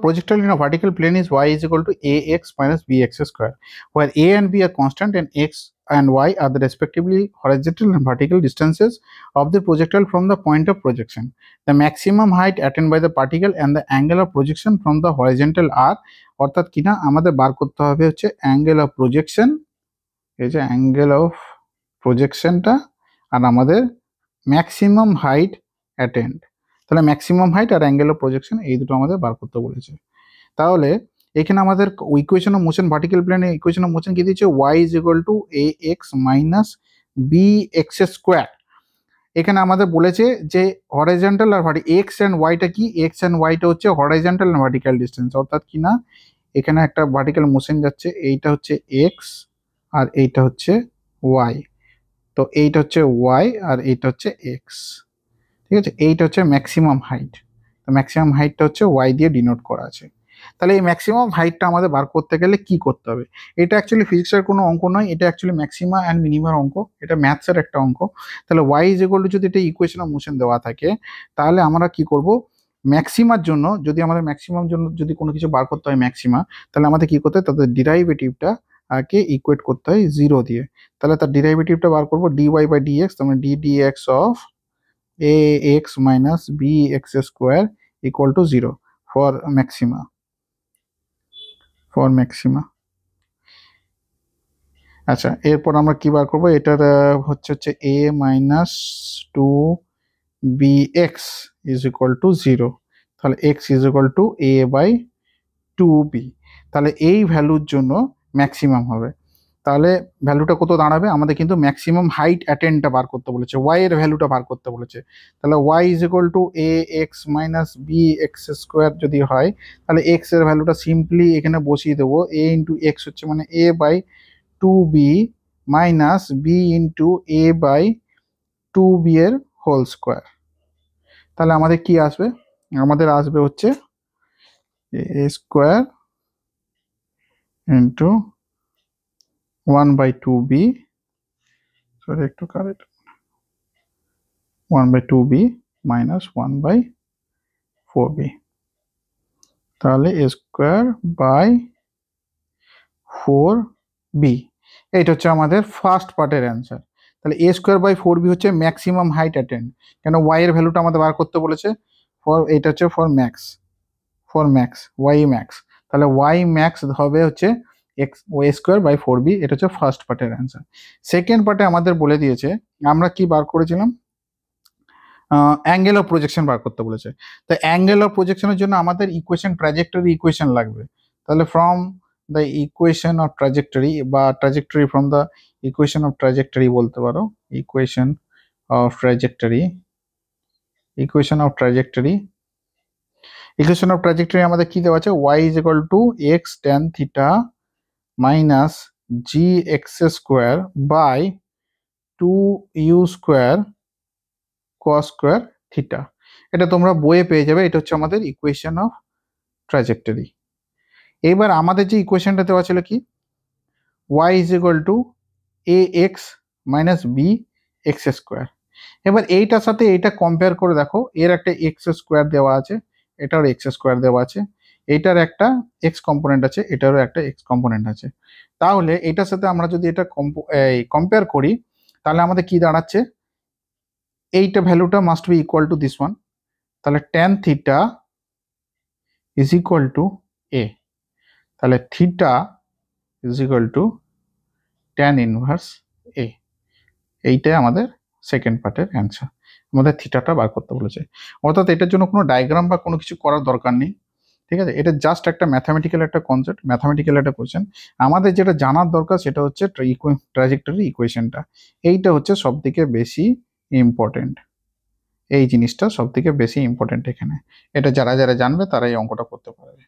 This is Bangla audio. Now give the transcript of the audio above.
projectile in a vertical plane is y is equal to ax minus bx square, where a and b are constant and x and y are the respectively horizontal and vertical distances of the projectile from the point of projection. The maximum height attained by the particle and the angle of projection from the horizontal are, অর্থাৎ কিনা আমাদের বার করতে হবে হচ্ছে অ্যাঙ্গেল অফ প্রজেকশন, এই যে অ্যাঙ্গেল অফ প্রজেকশনটা, আর আমাদের ম্যাক্সিমাম হাইট অ্যাটেন্ড। তাহলে ম্যাক্সিমাম হাইট আর অ্যাঙ্গেল অফ প্রজেকশন এই দুটো আমাদের বার করতে বলেছে। তাহলে এখানে আমাদের ইকুয়েশন অফ মোশন ভার্টিক্যাল প্লেনে ইকুয়েশন অফ মোশন কি দিয়েছে, y is equal to a x minus b x square. এখানে আমাদের বলেছে যে হরাইজন্টাল আর এক্স অ্যান্ড ওয়াইটা কি, এক্স অ্যান্ড ওয়াইটা হচ্ছে হরাইজন্টাল অ্যান্ড ভার্টিক্যাল ডিস্টেন্স, অর্থাৎ কি না এখানে একটা ভার্টিক্যাল মোশন যাচ্ছে, এইটা হচ্ছে এক্স আর এইটা হচ্ছে ওয়াই, তো এইটা হচ্ছে ওয়াই আর এইটা হচ্ছে এক্স, ঠিক আছে। এইটা হচ্ছে ম্যাক্সিমাম হাইট, তো ম্যাক্সিমাম হাইটটা হচ্ছে ওয়াই দিয়ে ডিনোট করা আছে। তাহলে এই ম্যাক্সিমাম হাইটটা আমাদের বার করতে গেলে কি করতে হবে, এটা অ্যাকচুয়ালি ফিজিক্সের কোনো অঙ্ক নয়, এটা অ্যাকচুয়ালি ম্যাক্সিমা অ্যান্ড মিনিমার অঙ্ক, এটা ম্যাথসের একটা অঙ্ক। তাহলে ওয়াই ইজ ইকুয়াল টু যদি এটা ইকুয়েশন অফ মোশন দেওয়া থাকে, তাহলে আমরা কি করব, ম্যাক্সিমার জন্য যদি আমাদের ম্যাক্সিমাম জন্য যদি কোনো কিছু বার করতে হয় ম্যাক্সিমা, তাহলে আমাদের কি করতে হয়, তাদের ডিরাইভেটিভটা কে ইকুয়েট করতে হয় জিরো দিয়ে। তাহলে তার ডিরাইভেটিভটা বার করবো ডিওয়াই বাই ডিএক্স, তার মানে dx of a x minus b x square equal to zero for maxima, আচ্ছা। এরপর আমরা কি বার করবো, এটার হচ্ছে a minus two b x is equal to zero, তাহলে x is equal to a by two b. তাহলে এই ভ্যালুর জন্য ম্যাক্সিমাম হবে, তাহলে ভ্যালুটা কত দাঁড়াবে, আমাদের কিন্তু ম্যাক্সিমাম হাইট অ্যাটেন্ডটা বার করতে বলেছে, ওয়াই এর ভ্যালুটা বার করতে বলেছে। তাহলে y is equal to a x minus b x square যদি হয়, তাহলে এক্স এর ভ্যালুটা সিম্পলি এখানে বসিয়ে দেবো, এ ইন্টু এক্স হচ্ছে মানে a by two b minus b into a by two b এর হোল স্কোয়ার। তাহলে আমাদের কি আসবে, আমাদের আসবে হচ্ছে a square into 1/2b, sorry একটু কারেক্ট, 1/2b মাইনাস 1/4b, তাহলে এ স্কোয়ার বাই 4b। এইটা হচ্ছে আমাদের ফার্স্ট পার্টের অ্যান্সার। তাহলে এ স্কোয়ার বাই 4b হচ্ছে ম্যাক্সিমাম হাইট অ্যাটেন্ড, কেন ওয়াই এর ভ্যালুটা আমাদের বার করতে বলেছে, এইটা হচ্ছে ফর ম্যাক্স ওয়াই ম্যাক্স, তাহলে ওয়াই ম্যাক্স হবে হচ্ছে x Y square by 4b, এটা হচ্ছে ফার্স্ট পার্টের অ্যান্সার। সেকেন্ড পার্টে আমাদের বলে দিয়েছে আমরা কি বার করেছিলাম, অ্যাঙ্গেল অফ প্রজেকশন বার করতে বলেছে। তো অ্যাঙ্গেল অফ প্রজেকশনের জন্য আমাদের ইকুয়েশন ট্র্যাজেক্টরি ইকুয়েশন লাগবে। তাহলে from the equation of trajectory বা trajectory from the equation of trajectory বলতে পারো, ইকুয়েশন অফ ট্র্যাজেক্টরি আমাদের কি দেওয়া আছে, y is equal to x tan theta minus g x square by 2u square cos square theta. এটা তোমরা বইয়ে পেয়ে যাবে, এটা হচ্ছে আমাদের ইকুয়েশন অফ ট্র্যাজেক্টরি। এবার আমাদের যে ইকুয়েশনটা দেওয়া ছিল কি, y is equal to a x minus b x square. এবার এইটার সাথে এইটা কম্পেয়ার করে দেখো, এর একটা এক্স স্কোয়ার দেওয়া আছে, এটারও এক্স স্কোয়ার দেওয়া আছে, এইটার একটা এক্স কম্পোনেন্ট আছে, এটারও একটা এক্স কম্পোনেন্ট আছে। তাহলে এটার সাথে আমরা যদি এটা কম্পেয়ার করি, তাহলে আমাদের কি দাঁড়াচ্ছে, এইটা ভ্যালুটা must be equal to this one, তাহলে tan theta is equal to a, তাহলে theta is equal to tan inverse a. এইটাই আমাদের সেকেন্ড পার্টের অ্যান্সার, আমাদের থিটাটা বার করতে বলেছে। অর্থাৎ এটার জন্য কোনো ডায়াগ্রাম বা কোনো কিছু করার দরকার নেই, ঠিক আছে। এটা জাস্ট একটা ম্যাথামেটিক্যাল একটা কনসেপ্ট, ম্যাথামেটিক্যাল একটা কোয়েশ্চেন। আমাদের যেটা জানার দরকার সেটা হচ্ছে ট্র্যাজেক্টরি ইকুয়েশনটা, এইটা হচ্ছে সব থেকে বেশি ইম্পর্টেন্ট, এই জিনিসটা সব থেকে বেশি ইম্পর্টেন্ট এখানে। এটা যারা যারা জানবে তারা এই অঙ্কটা করতে পারবে।